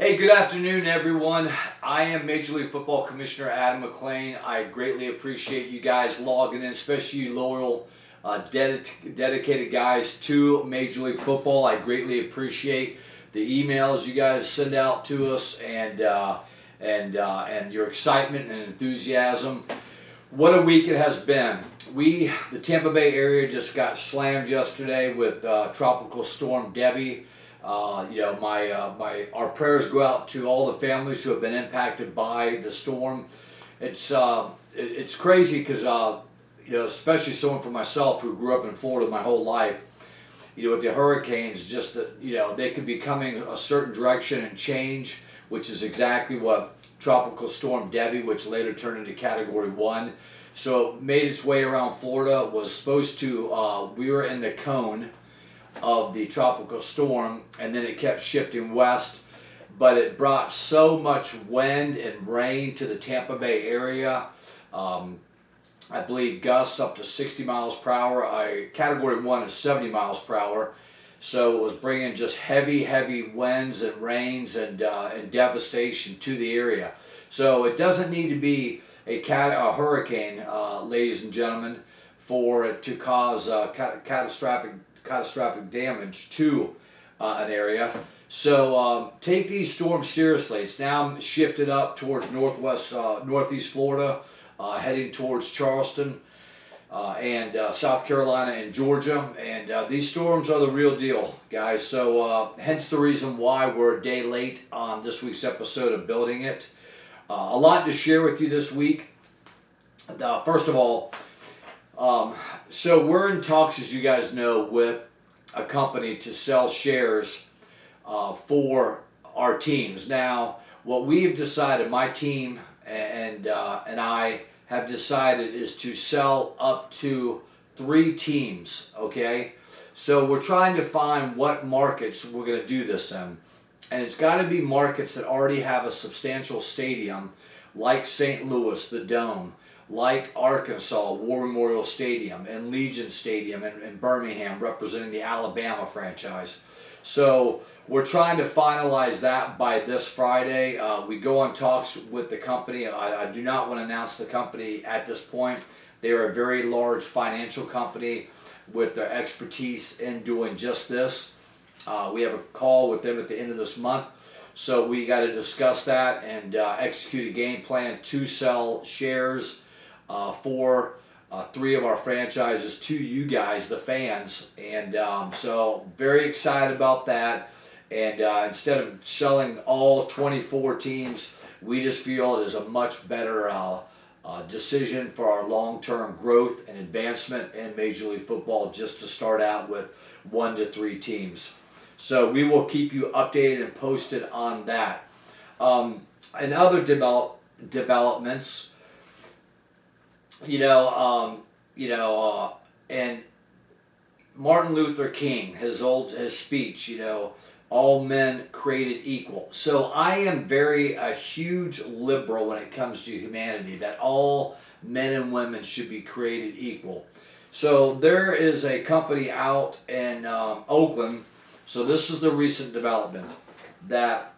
Hey, good afternoon, everyone. I am Major League Football Commissioner Adam McLean. I greatly appreciate you guys logging in, especially you loyal, dedicated guys to Major League Football. I greatly appreciate the emails you guys send out to us and your excitement and enthusiasm. What a week it has been. The Tampa Bay area just got slammed yesterday with Tropical Storm Debbie. Our prayers go out to all the families who have been impacted by the storm. It's crazy because especially someone for myself who grew up in Florida my whole life. With the hurricanes, just they could be coming a certain direction and change, which is exactly what Tropical Storm Debbie, which later turned into Category 1. So it made its way around Florida. Was supposed to. We were in the cone of the tropical storm, and then it kept shifting west, but it brought so much wind and rain to the Tampa Bay area. I believe gusts up to 60 miles per hour. Category 1 is 70 miles per hour, so it was bringing just heavy winds and rains and devastation to the area. So it doesn't need to be a hurricane, ladies and gentlemen, for it to cause catastrophic damage to an area. So take these storms seriously. It's now shifted up towards northeast Florida, heading towards Charleston and South Carolina and Georgia. And these storms are the real deal, guys. So hence the reason why we're a day late on this week's episode of Building It. A lot to share with you this week. First of all, so we're in talks, as you guys know, with a company to sell shares for our teams. Now, what we've decided, my team and I have decided, is to sell up to 3 teams, okay? So we're trying to find what markets we're going to do this in. And it's got to be markets that already have a substantial stadium, like St. Louis, the Dome, like Arkansas, War Memorial Stadium, and Legion Stadium in Birmingham, representing the Alabama franchise. So we're trying to finalize that by this Friday. We go on talks with the company. I do not want to announce the company at this point. They are a very large financial company with their expertise in doing just this. We have a call with them at the end of this month. So we got to discuss that and execute a game plan to sell shares for 3 of our franchises to you guys, the fans. And so very excited about that. And instead of selling all 24 teams, we just feel it is a much better decision for our long-term growth and advancement in Major League Football, just to start out with 1 to 3 teams. So we will keep you updated and posted on that. And other developments, and Martin Luther King, his speech, all men created equal. So I am a huge liberal when it comes to humanity, that all men and women should be created equal. So there is a company out in Oakland. So this is the recent development that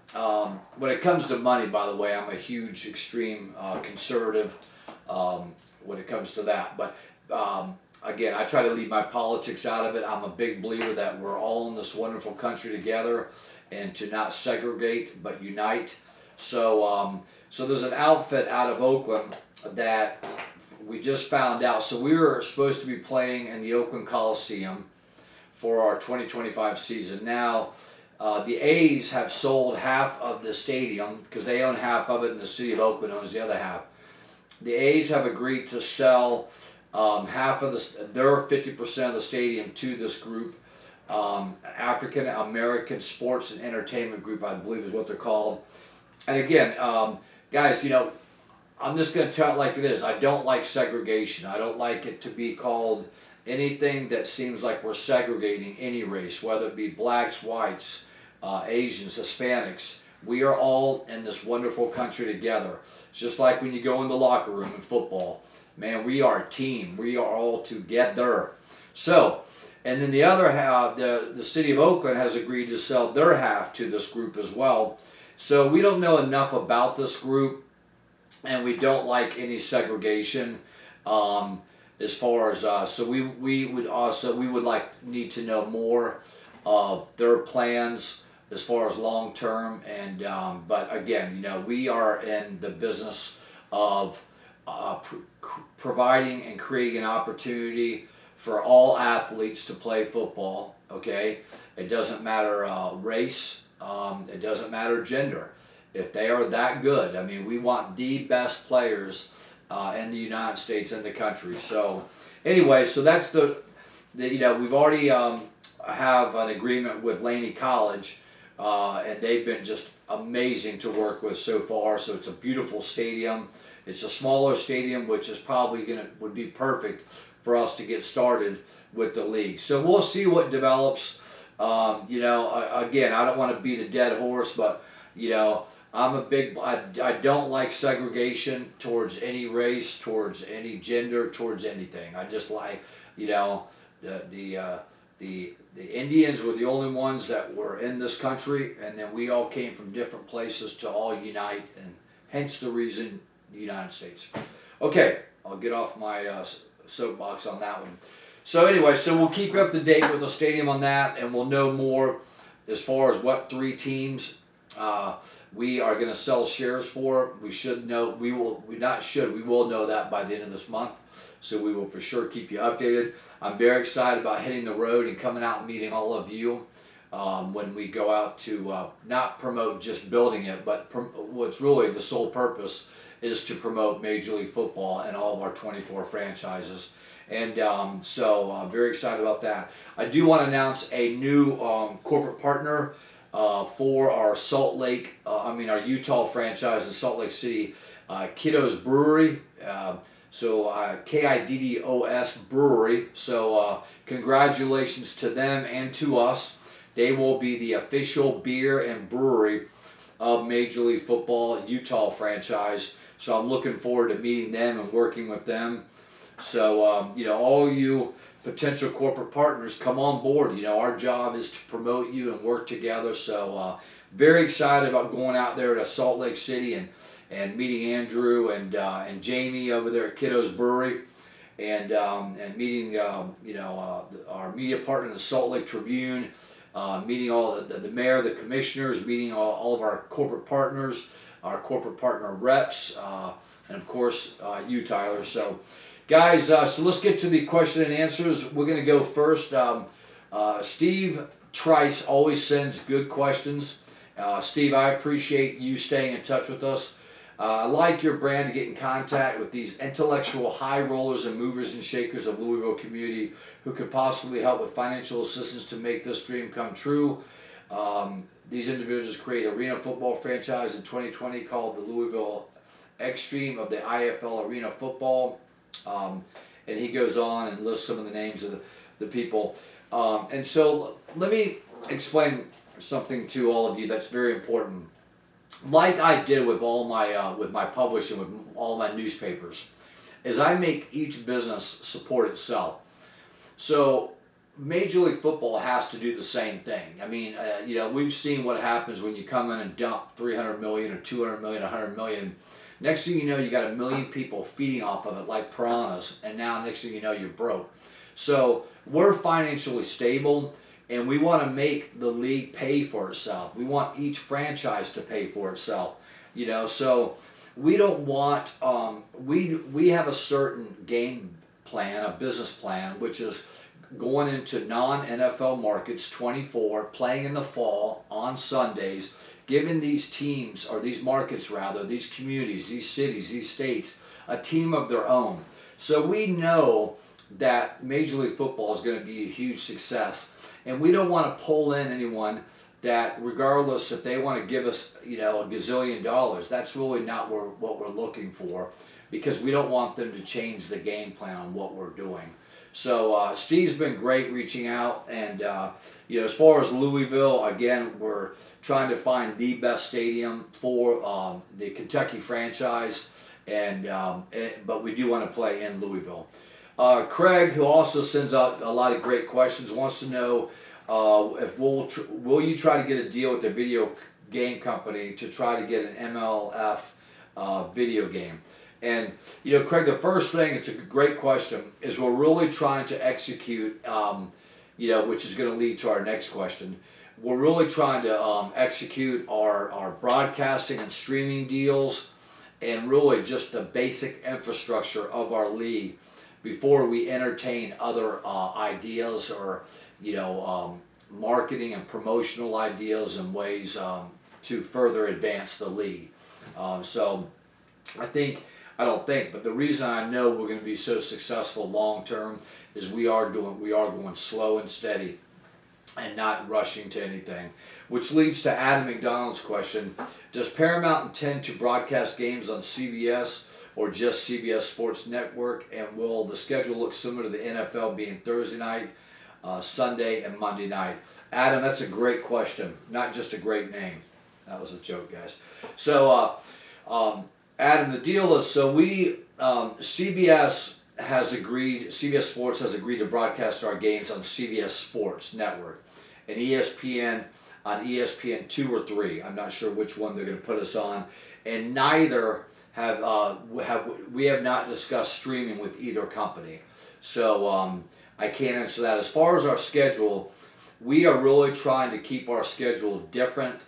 when it comes to money, by the way, I'm a huge, extreme conservative when it comes to that. But again, I try to leave my politics out of it. I'm a big believer that we're all in this wonderful country together, and to not segregate but unite. So there's an outfit out of Oakland that we just found out. So we were supposed to be playing in the Oakland Coliseum for our 2025 season. Now, the A's have sold half of the stadium because they own half of it, and the city of Oakland owns the other half. The A's have agreed to sell half of their 50% of the stadium to this group, African American Sports and Entertainment Group, I believe is what they're called. And again, guys, I'm just going to tell it like it is. I don't like segregation. I don't like it to be called anything that seems like we're segregating any race, whether it be blacks, whites, Asians, Hispanics. We are all in this wonderful country together. It's just like when you go in the locker room in football. Man, we are a team. We are all together. So, and then the other half, the city of Oakland has agreed to sell their half to this group as well. So we don't know enough about this group, and we don't like any segregation. As far as so we would need to know more of their plans as far as long term. And but again, you know, we are in the business of providing and creating an opportunity for all athletes to play football. Okay, it doesn't matter race, it doesn't matter gender. If they are that good, I mean, we want the best players in the United States and the country. So anyway, so that's the you know, we've already have an agreement with Laney College, and they've been just amazing to work with so far. So it's a beautiful stadium. It's a smaller stadium, which is probably would be perfect for us to get started with the league. So we'll see what develops. You know, again, I don't want to beat a dead horse, but you know, I don't like segregation towards any race, towards any gender, towards anything. I just like, you know, the Indians were the only ones that were in this country, and then we all came from different places to all unite, and hence the reason the United States. Okay, I'll get off my soapbox on that one. So anyway, so we'll keep you up to date with the stadium on that, and we'll know more as far as what 3 teams we are going to sell shares for. We should know, we will know that by the end of this month. So we will for sure keep you updated. I'm very excited about hitting the road and coming out and meeting all of you when we go out to not promote just building it, but what's really the sole purpose is to promote Major League Football and all of our 24 franchises. And so I'm very excited about that. I do want to announce a new corporate partner for our our Utah franchise in Salt Lake City, Kiddos Brewery. Kiddos Brewery. So congratulations to them and to us. They will be the official beer and brewery of Major League Football Utah franchise. So I'm looking forward to meeting them and working with them. So you know, all you potential corporate partners, come on board. You know, our job is to promote you and work together. So very excited about going out there to Salt Lake City and meeting Andrew and Jamie over there at Kiddos Brewery, and meeting you know, our media partner, the Salt Lake Tribune, meeting all the mayor, the commissioners, meeting all of our corporate partners, our corporate partner reps, and of course you, Tyler. So guys, so let's get to the question and answers. We're going to go first. Steve Trice always sends good questions. Steve, I appreciate you staying in touch with us. I like your brand to get in contact with these intellectual high rollers and movers and shakers of Louisville community who could possibly help with financial assistance to make this dream come true. These individuals create arena football franchise in 2020 called the Louisville Extreme of the IFL Arena Football. And he goes on and lists some of the names of the people. And so let me explain something to all of you that's very important. Like I did with all my with my publishing, with all my newspapers, is I make each business support itself. So Major League Football has to do the same thing. I mean, you know, we've seen what happens when you come in and dump 300 million or 200 million, 100 million. Next thing you know, you got 1 million people feeding off of it like piranhas, and now next thing you know, you're broke. So we're financially stable, and we want to make the league pay for itself. We want each franchise to pay for itself. You know, so we don't want, we have a certain game plan, a business plan, which is going into non-NFL markets, 24, playing in the fall on Sundays, giving these teams, or these markets rather, these communities, these cities, these states, a team of their own. So we know that Major League Football is going to be a huge success, and we don't want to pull in anyone that, regardless if they want to give us, you know, $1 gazillion, that's really not what we're looking for, because we don't want them to change the game plan on what we're doing. So Steve's been great reaching out, and you know, as far as Louisville, again, we're trying to find the best stadium for the Kentucky franchise, and but we do want to play in Louisville. Craig, who also sends out a lot of great questions, wants to know if will you try to get a deal with the game company to try to get an MLF video game. And, Craig, the first thing, it's a great question, is we're really trying to execute, which is going to lead to our next question. We're really trying to execute our broadcasting and streaming deals and really just the basic infrastructure of our league before we entertain other ideas or, marketing and promotional ideas and ways to further advance the league. So but the reason I know we're going to be so successful long term is we are going slow and steady and not rushing to anything. Which leads to Adam McDonald's question: does Paramount intend to broadcast games on CBS or just CBS Sports Network? And will the schedule look similar to the NFL, being Thursday night, Sunday, and Monday night? Adam, that's a great question. Not just a great name. That was a joke, guys. So, Adam, the deal is, CBS Sports has agreed to broadcast our games on CBS Sports Network and ESPN on ESPN 2 or 3. I'm not sure which one they're going to put us on. And neither we have not discussed streaming with either company. So I can't answer that. As far as our schedule, we are really trying to keep our schedule different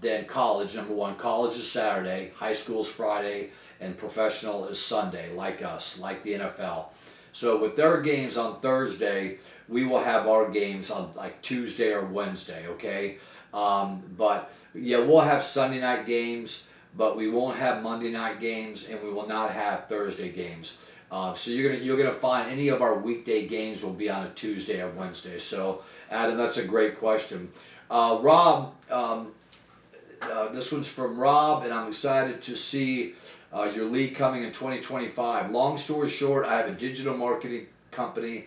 than college. Number one, college is Saturday, high school is Friday, and professional is Sunday, like us, like the NFL. So with their games on Thursday, we will have our games on like Tuesday or Wednesday, okay? But yeah, we'll have Sunday night games, but we won't have Monday night games, and we will not have Thursday games. So you're gonna find any of our weekday games will be on a Tuesday or Wednesday. So Adam, that's a great question. Rob, this one's from Rob, and I'm excited to see your league coming in 2025. Long story short, I have a digital marketing company,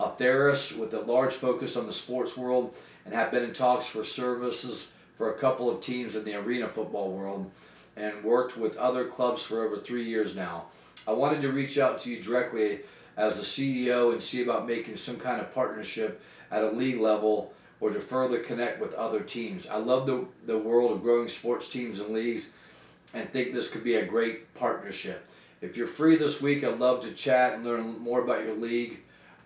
Atheris, with a large focus on the sports world, and have been in talks for services for a couple of teams in the arena football world, and worked with other clubs for over 3 years now. I wanted to reach out to you directly as the CEO and see about making some kind of partnership at a league level or to further connect with other teams. I love the world of growing sports teams and leagues and think this could be a great partnership. If you're free this week, I'd love to chat and learn more about your league.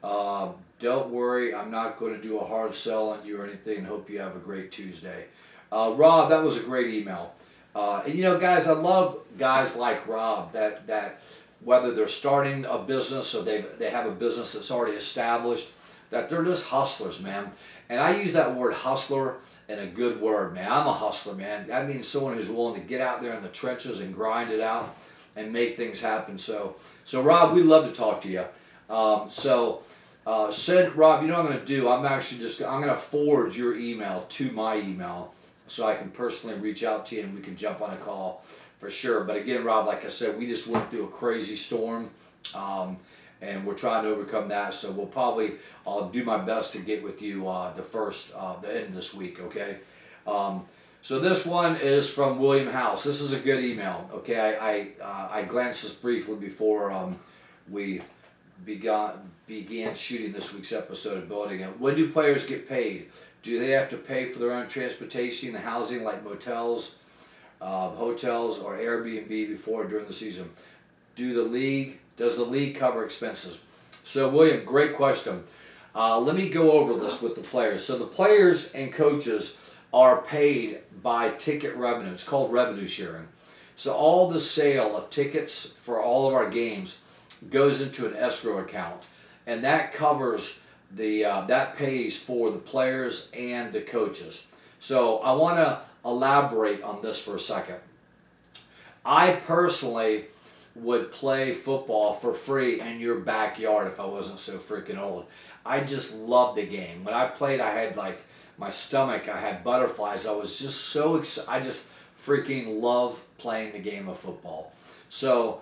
Don't worry, I'm not going to do a hard sell on you or anything, and hope you have a great Tuesday. Rob, that was a great email. And guys, I love guys like Rob that whether they're starting a business or they have a business that's already established, that they're just hustlers, man. And I use that word hustler in a good word, man. I'm a hustler, man. That means someone who's willing to get out there in the trenches and grind it out and make things happen. So Rob, we'd love to talk to you. Said Rob, you know what I'm going to do? I'm going to forward your email to my email so I can personally reach out to you and we can jump on a call for sure. But again, Rob, like I said, we just went through a crazy storm. And we're trying to overcome that, so I'll do my best to get with you the end of this week, okay? So this one is from William House. This is a good email, okay? I glanced this briefly before we began shooting this week's episode of Building It. When do players get paid? Do they have to pay for their own transportation and housing like motels, hotels, or Airbnb before or during the season? Does the league cover expenses? So, William, great question. Let me go over this with the players. So the players and coaches are paid by ticket revenue. It's called revenue sharing. So all the sale of tickets for all of our games goes into an escrow account, and that covers that pays for the players and the coaches. So I want to elaborate on this for a second. I personally would play football for free in your backyard if I wasn't so freaking old. I just loved the game. When I played, I had like my stomach, I had butterflies. I was just so excited. I just freaking love playing the game of football. So,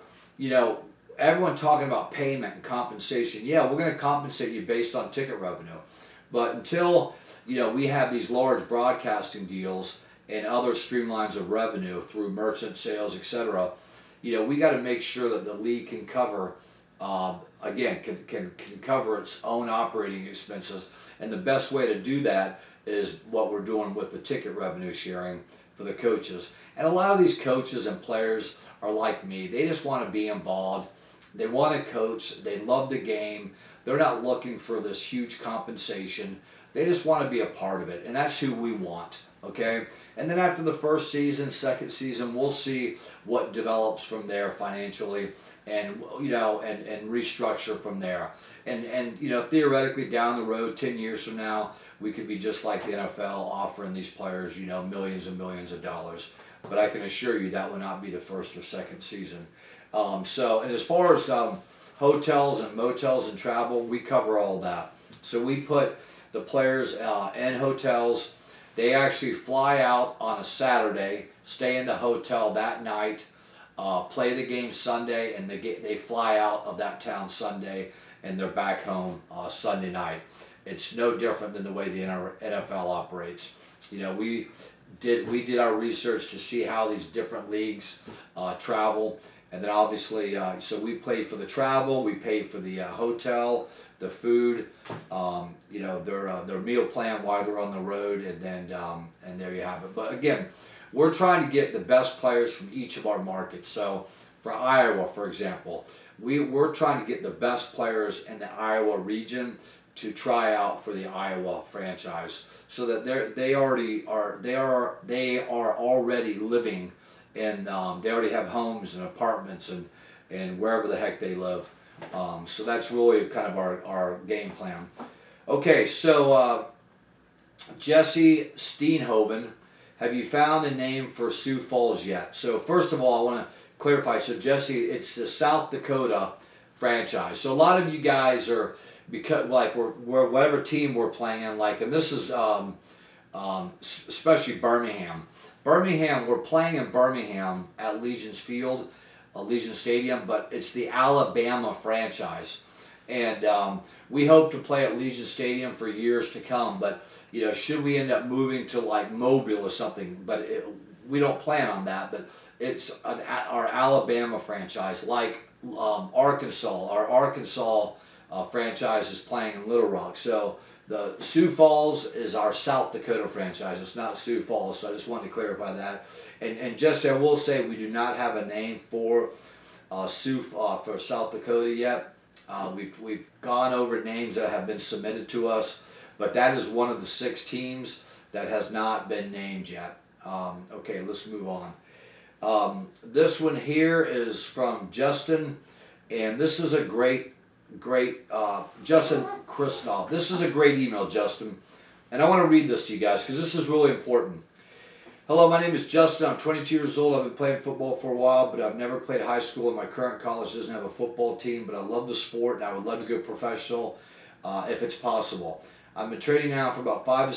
everyone talking about payment and compensation. Yeah, we're going to compensate you based on ticket revenue. But until, we have these large broadcasting deals and other streamlines of revenue through merchant sales, etc., we got to make sure that the league can cover, can cover its own operating expenses. And the best way to do that is what we're doing with the ticket revenue sharing for the coaches. And a lot of these coaches and players are like me. They just want to be involved. They want to coach. They love the game. They're not looking for this huge compensation. They just want to be a part of it. And that's who we want. Okay? And then after the first season, second season, we'll see what develops from there financially, and and restructure from there. And theoretically down the road, 10 years from now, we could be just like the NFL, offering these players, millions and millions of dollars. But I can assure you that will not be the first or second season. And as far as hotels and motels and travel, we cover all that. So we put the players in hotels. They actually fly out on a Saturday, stay in the hotel that night, play the game Sunday, and they fly out of that town Sunday, and they're back home Sunday night. It's no different than the way the NFL operates. We did our research to see how these different leagues travel, and then obviously, so we paid for the travel, we paid for the hotel, the food, their meal plan while they're on the road, and then and there you have it. But again, we're trying to get the best players from each of our markets. So for Iowa, for example, we're trying to get the best players in the Iowa region to try out for the Iowa franchise, so that they are already living in, they already have homes and apartments and wherever the heck they live. So that's really kind of our game plan. Okay, so Jesse Steenhoven, have you found a name for Sioux Falls yet? So first of all, I want to clarify. So Jesse, it's the South Dakota franchise. So a lot of you guys are, because like we're whatever team we're playing in, like, and this is especially Birmingham. We're playing in Birmingham at Legion Stadium, but it's the Alabama franchise, and we hope to play at Legion Stadium for years to come. But should we end up moving to like Mobile or something, but we don't plan on that. But it's our Alabama franchise, like Arkansas. Our Arkansas franchise is playing in Little Rock. So the Sioux Falls is our South Dakota franchise. It's not Sioux Falls. So I just wanted to clarify that. And just I will say, we do not have a name for for South Dakota yet. We've gone over names that have been submitted to us, but that is one of the 6 teams that has not been named yet. Okay, let's move on. This one here is from Justin, and this is a great Justin Christoph. This is a great email, Justin, and I want to read this to you guys because this is really important. Hello, my name is Justin. I'm 22 years old. I've been playing football for a while, but I've never played high school, and my current college doesn't have a football team, but I love the sport, and I would love to go professional if it's possible. I've been training now for about 5 to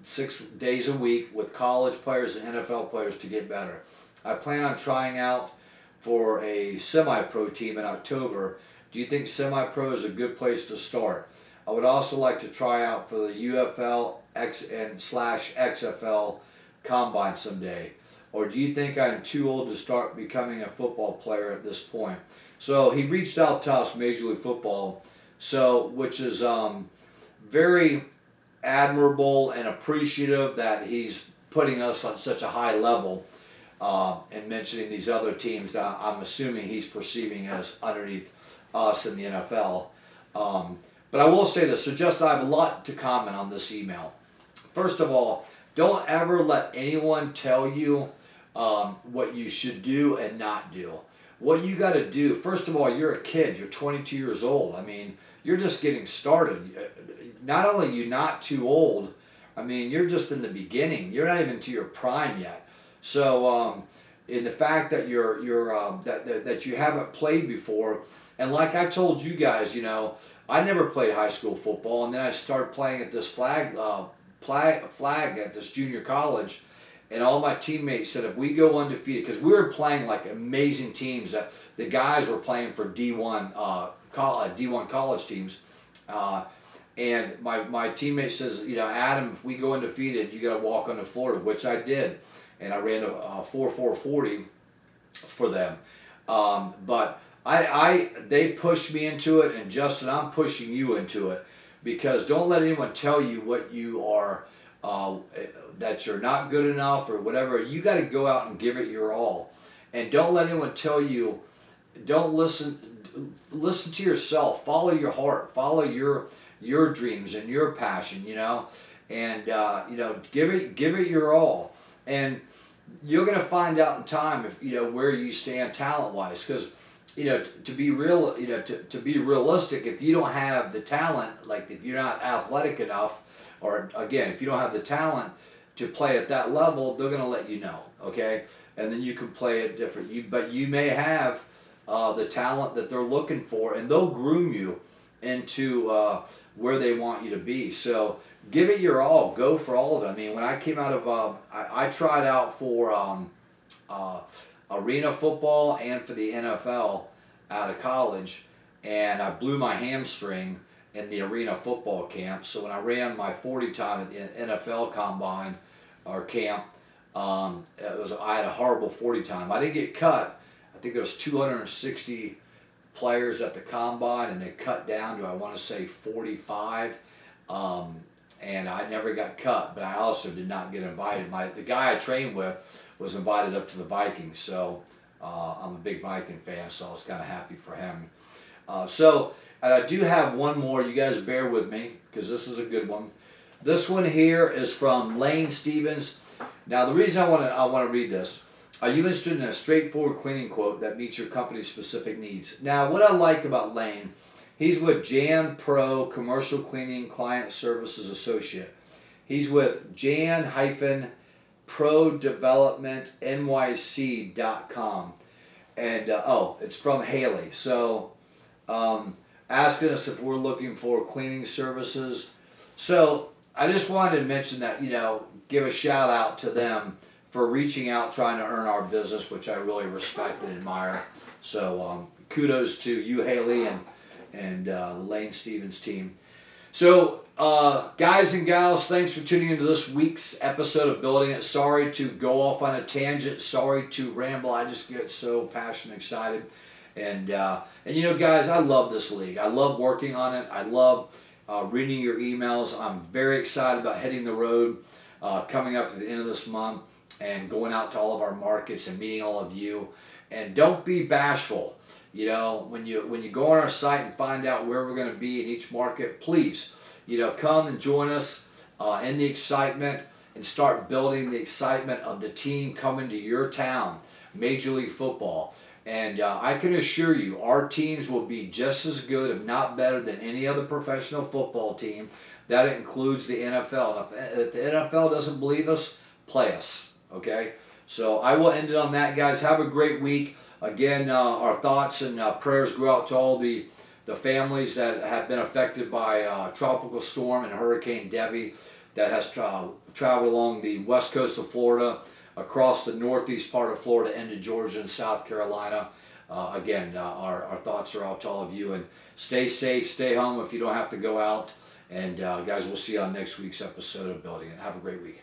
6 days a week with college players and NFL players to get better. I plan on trying out for a semi-pro team in October. Do you think semi-pro is a good place to start? I would also like to try out for the UFL /XFL combine someday. Or do you think I'm too old to start becoming a football player at this point? So he reached out to us, Major League Football, which is very admirable and appreciative that he's putting us on such a high level and mentioning these other teams that I'm assuming he's perceiving as underneath us in the NFL. But I will say this, so just I have a lot to comment on this email. First of all, don't ever let anyone tell you what you should do and not do. What you got to do, first of all, you're a kid. You're 22 years old. I mean, you're just getting started. Not only are you not too old, I mean, you're just in the beginning. You're not even to your prime yet. So, in the fact that that you haven't played before, and like I told you guys, I never played high school football, and then I started playing at this flag at this junior college, and all my teammates said if we go undefeated, because we were playing like amazing teams, that the guys were playing for D1 college teams, and my teammate says, Adam, if we go undefeated, you got to walk on to Florida, which I did, and I ran a 4.40 for them, but they pushed me into it, and Justin, I'm pushing you into it. because don't let anyone tell you what you are, that you're not good enough or whatever. You got to go out and give it your all, and don't let anyone tell you. Don't listen. Listen to yourself. Follow your heart. Follow your dreams and your passion. And give it your all. And you're going to find out in time if where you stand talent wise, because to be real, to be realistic, if you don't have the talent, like if you're not athletic enough, or again, if you don't have the talent to play at that level, they're going to let you know, okay? And then you can play it different. But you may have the talent that they're looking for, and they'll groom you into where they want you to be. So give it your all. Go for all of it. I mean, when I came out of, I tried out for arena football and for the NFL out of college, and I blew my hamstring in the arena football camp. So when I ran my 40 time at the NFL combine or camp, I had a horrible 40 time. I didn't get cut. I think there was 260 players at the combine, and they cut down to, I want to say, 45. And I never got cut, but I also did not get invited. The guy I trained with was invited up to the Vikings, so I'm a big Viking fan, so I was kind of happy for him. And I do have one more. You guys bear with me, because this is a good one. This one here is from Lane Stevens. Now, the reason I want to read this: are you interested in a straightforward cleaning quote that meets your company's specific needs? Now, what I like about Lane, he's with Jan Pro Commercial Cleaning Client Services Associate. He's with jan-prodevelopmentnyc.com. And, it's from Haley. So, asking us if we're looking for cleaning services. So, I just wanted to mention that, give a shout out to them for reaching out, trying to earn our business, which I really respect and admire. So, kudos to you, Haley, and Lane Stevens' team. So, guys and gals, thanks for tuning into this week's episode of Building It. Sorry to go off on a tangent. Sorry to ramble. I just get so passionate, excited. And guys, I love this league. I love working on it. I love reading your emails. I'm very excited about hitting the road coming up to the end of this month and going out to all of our markets and meeting all of you. And don't be bashful. When you go on our site and find out where we're going to be in each market, please, come and join us in the excitement and start building the excitement of the team coming to your town, Major League Football. And I can assure you, our teams will be just as good, if not better, than any other professional football team. That includes the NFL. If the NFL doesn't believe us, play us, okay? So I will end it on that, guys. Have a great week. Again, our thoughts and prayers go out to all the families that have been affected by Tropical Storm and Hurricane Debbie that has traveled along the west coast of Florida, across the northeast part of Florida into Georgia and South Carolina. Again, our thoughts are out to all of you. And stay safe, stay home if you don't have to go out. And guys, we'll see you on next week's episode of Building It. Have a great week.